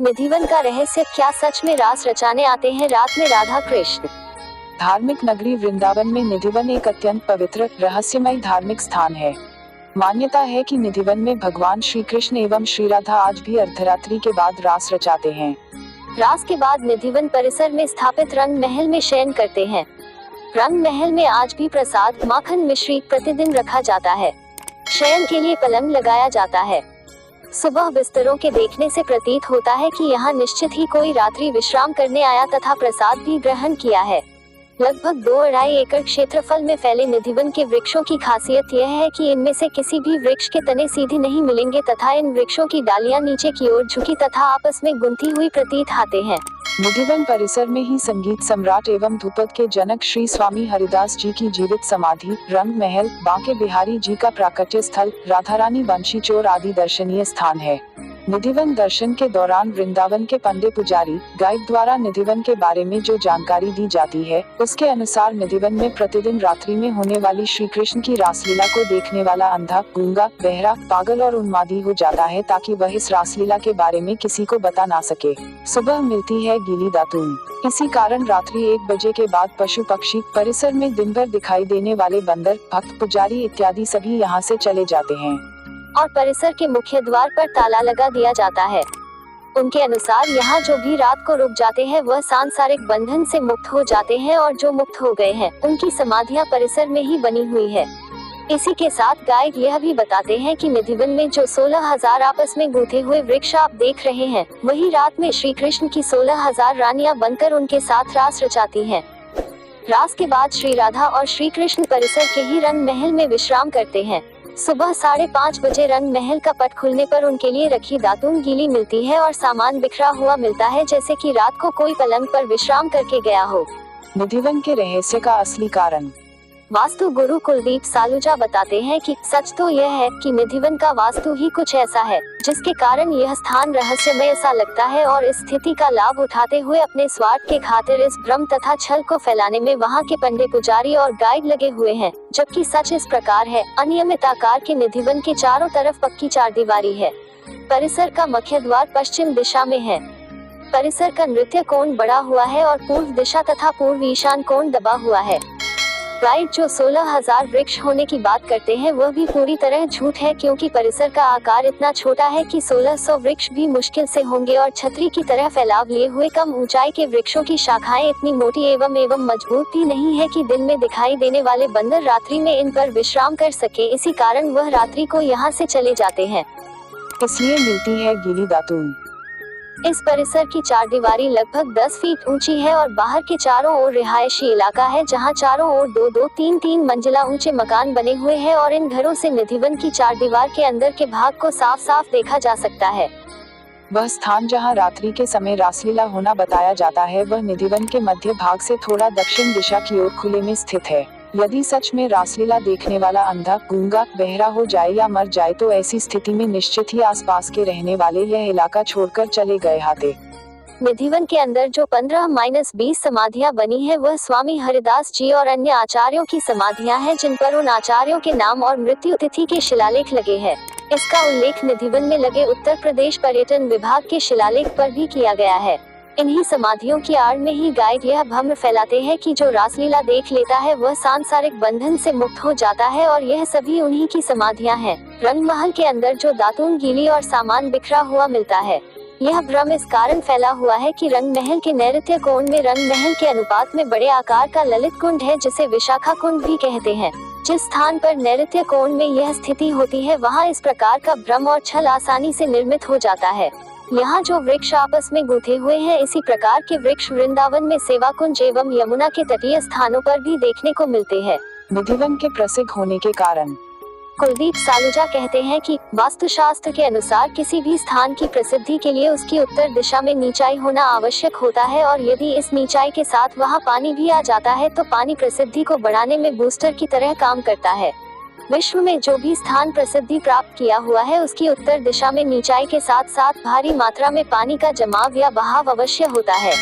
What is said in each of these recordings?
निधिवन का रहस्य, क्या सच में रास रचाने आते हैं रात में राधा कृष्ण? धार्मिक नगरी वृंदावन में निधिवन एक अत्यंत पवित्र रहस्यमय धार्मिक स्थान है। मान्यता है कि निधिवन में भगवान श्री कृष्ण एवं श्री राधा आज भी अर्धरात्रि के बाद रास रचाते हैं। रास के बाद निधिवन परिसर में स्थापित रंग महल में शयन करते हैं। रंग महल में आज भी प्रसाद, माखन, मिश्री प्रतिदिन रखा जाता है। शयन के लिए पलंग लगाया जाता है। सुबह बिस्तरों के देखने से प्रतीत होता है कि यहाँ निश्चित ही कोई रात्रि विश्राम करने आया तथा प्रसाद भी ग्रहण किया है। लगभग 2-2.5 एकड़ क्षेत्रफल में फैले निधिवन के वृक्षों की खासियत यह है कि इनमें से किसी भी वृक्ष के तने सीधे नहीं मिलेंगे तथा इन वृक्षों की डालियां नीचे की ओर झुकी तथा आपस में गुंथी हुई प्रतीत आते हैं। निधिवन परिसर में ही संगीत सम्राट एवं ध्रुपद के जनक श्री स्वामी हरिदास जी की जीवित समाधि, रंग महल, बांके बिहारी जी का प्राकट्य स्थल, राधा रानी बंशी चोर आदि दर्शनीय स्थान है। निधिवन दर्शन के दौरान वृंदावन के पंडे पुजारी गाइड द्वारा निधिवन के बारे में जो जानकारी दी जाती है, उसके अनुसार निधिवन में प्रतिदिन रात्रि में होने वाली श्री कृष्ण की रासलीला को देखने वाला अंधा, गूंगा, बहरा, पागल और उन्मादी हो जाता है ताकि वह इस रासलीला के बारे में किसी को बता ना सके। सुबह मिलती है गीली दातून। इसी कारण रात्रि 1 बजे के बाद पशु पक्षी, परिसर में दिन भर दिखाई देने वाले बंदर, भक्त, पुजारी इत्यादि सभी यहाँ से चले जाते हैं और परिसर के मुख्य द्वार पर ताला लगा दिया जाता है। उनके अनुसार यहाँ जो भी रात को रुक जाते हैं वह सांसारिक बंधन से मुक्त हो जाते हैं और जो मुक्त हो गए हैं उनकी समाधियाँ परिसर में ही बनी हुई है। इसी के साथ गाइड यह भी बताते हैं कि निधिवन में जो 16,000 आपस में गूंथे हुए वृक्ष आप देख रहे हैं, वही रात में श्री कृष्ण की 16,000 रानियां बनकर उनके साथ रास रचाती हैं। रास के बाद श्री राधा और श्री कृष्ण परिसर के ही रंग महल में विश्राम करते हैं। सुबह 5:30 बजे रंग महल का पट खुलने पर उनके लिए रखी दातून गीली मिलती है और सामान बिखरा हुआ मिलता है, जैसे कि रात को कोई पलंग पर विश्राम करके गया हो। निधिवन के रहस्य का असली कारण। वास्तु गुरु कुलदीप सालूजा बताते हैं कि सच तो यह है कि निधिवन का वास्तु ही कुछ ऐसा है जिसके कारण यह स्थान रहस्यमय सा लगता है और इस स्थिति का लाभ उठाते हुए अपने स्वार्थ के खातिर इस भ्रम तथा छल को फैलाने में वहां के पंडे पुजारी और गाइड लगे हुए हैं, जबकि सच इस प्रकार है। अनियमित आकार के निधिवन के चारों तरफ पक्की चारदीवारी है। परिसर का मुख्य द्वार पश्चिम दिशा में है। परिसर का नृत्य कोण बढ़ा हुआ है और पूर्व दिशा तथा पूर्व ईशान कोण दबा हुआ है। गाइड जो 16,000 वृक्ष होने की बात करते हैं वह भी पूरी तरह झूठ है, क्योंकि परिसर का आकार इतना छोटा है कि 1600 वृक्ष भी मुश्किल से होंगे और छतरी की तरह फैलाव लिए हुए कम ऊंचाई के वृक्षों की शाखाएं इतनी मोटी एवं मजबूत भी नहीं है कि दिन में दिखाई देने वाले बंदर रात्रि में इन पर विश्राम कर सके। इसी कारण वह रात्रि को यहाँ से चले जाते हैं। इसलिए मिलती है गीली दातून। इस परिसर की चारदीवारी लगभग 10 फीट ऊंची है और बाहर के चारों ओर रिहायशी इलाका है, जहां चारों ओर 2-2, 3-3 मंजिला ऊंचे मकान बने हुए हैं और इन घरों से निधिवन की चारदीवार के अंदर के भाग को साफ साफ देखा जा सकता है। वह स्थान जहां रात्रि के समय रासलीला होना बताया जाता है वह निधिवन के मध्य भाग से थोड़ा दक्षिण दिशा की ओर खुले में स्थित है। यदि सच में रासलीला देखने वाला अंधा, गूंगा, बहरा हो जाए या मर जाए तो ऐसी स्थिति में निश्चित ही आसपास के रहने वाले यह इलाका छोड़कर चले गए हाथे। निधिवन के अंदर जो 15-20 समाधियां बनी है वह स्वामी हरिदास जी और अन्य आचार्यों की समाधियां हैं, जिन पर उन आचार्यों के नाम और मृत्यु तिथि के शिलालेख लगे हैं। इसका उल्लेख निधिवन में लगे उत्तर प्रदेश पर्यटन विभाग के शिलालेख पर भी किया गया है। इन्हीं समाधियों की आड़ में ही गाइड यह भ्रम फैलाते हैं कि जो रासलीला देख लेता है वह सांसारिक बंधन से मुक्त हो जाता है और यह सभी उन्हीं की समाधियां हैं। रंग महल के अंदर जो दातून गीली और सामान बिखरा हुआ मिलता है, यह भ्रम इस कारण फैला हुआ है कि रंग महल के नैऋत्य कोण में रंग महल के अनुपात में बड़े आकार का ललित कुंड है, जिसे विशाखा कुंड भी कहते हैं। जिस स्थान पर नैऋत्य कोण में यह स्थिति होती है वहाँ इस प्रकार का भ्रम और छल आसानी से निर्मित हो जाता है। यहाँ जो वृक्ष आपस में गूंथे हुए हैं, इसी प्रकार के वृक्ष वृंदावन में सेवा कुंज एवं यमुना के तटीय स्थानों पर भी देखने को मिलते हैं। निधिवन के प्रसिद्ध होने के कारण। कुलदीप सालूजा कहते हैं कि वास्तुशास्त्र के अनुसार किसी भी स्थान की प्रसिद्धि के लिए उसकी उत्तर दिशा में नीचाई होना आवश्यक होता है और यदि इस नीचाई के साथ वहां पानी भी आ जाता है तो पानी प्रसिद्धि को बढ़ाने में बूस्टर की तरह काम करता है। विश्व में जो भी स्थान प्रसिद्धि प्राप्त किया हुआ है उसकी उत्तर दिशा में नीचाई के साथ साथ भारी मात्रा में पानी का जमाव या बहाव अवश्य होता है।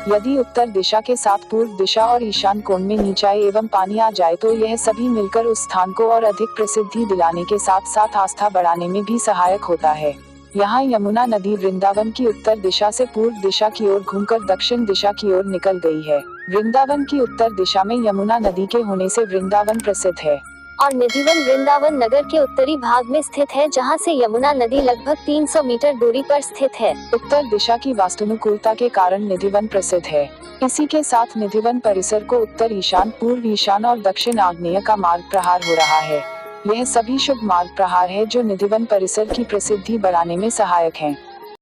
यदि उत्तर दिशा के साथ पूर्व दिशा और ईशान कोण में नीचाई एवं पानी आ जाए तो यह सभी मिलकर उस स्थान को और अधिक प्रसिद्धि दिलाने के साथ साथ आस्था बढ़ाने में भी सहायक होता है। यहाँ यमुना नदी वृंदावन की उत्तर दिशा से पूर्व दिशा की ओर घूमकर दक्षिण दिशा की ओर निकल गई है। वृंदावन की उत्तर दिशा में यमुना नदी के होने से वृंदावन प्रसिद्ध है। और निधिवन वृंदावन नगर के उत्तरी भाग में स्थित है, जहां से यमुना नदी लगभग 300 मीटर दूरी पर स्थित है। उत्तर दिशा की वास्तुनुकूलता के कारण निधिवन प्रसिद्ध है। इसी के साथ निधिवन परिसर को उत्तर ईशान, पूर्व ईशान और दक्षिण आग्नेय का मार्ग प्रहार हो रहा है। यह सभी शुभ मार्ग प्रहार है जो निधिवन परिसर की प्रसिद्धि बढ़ाने में सहायक हैं।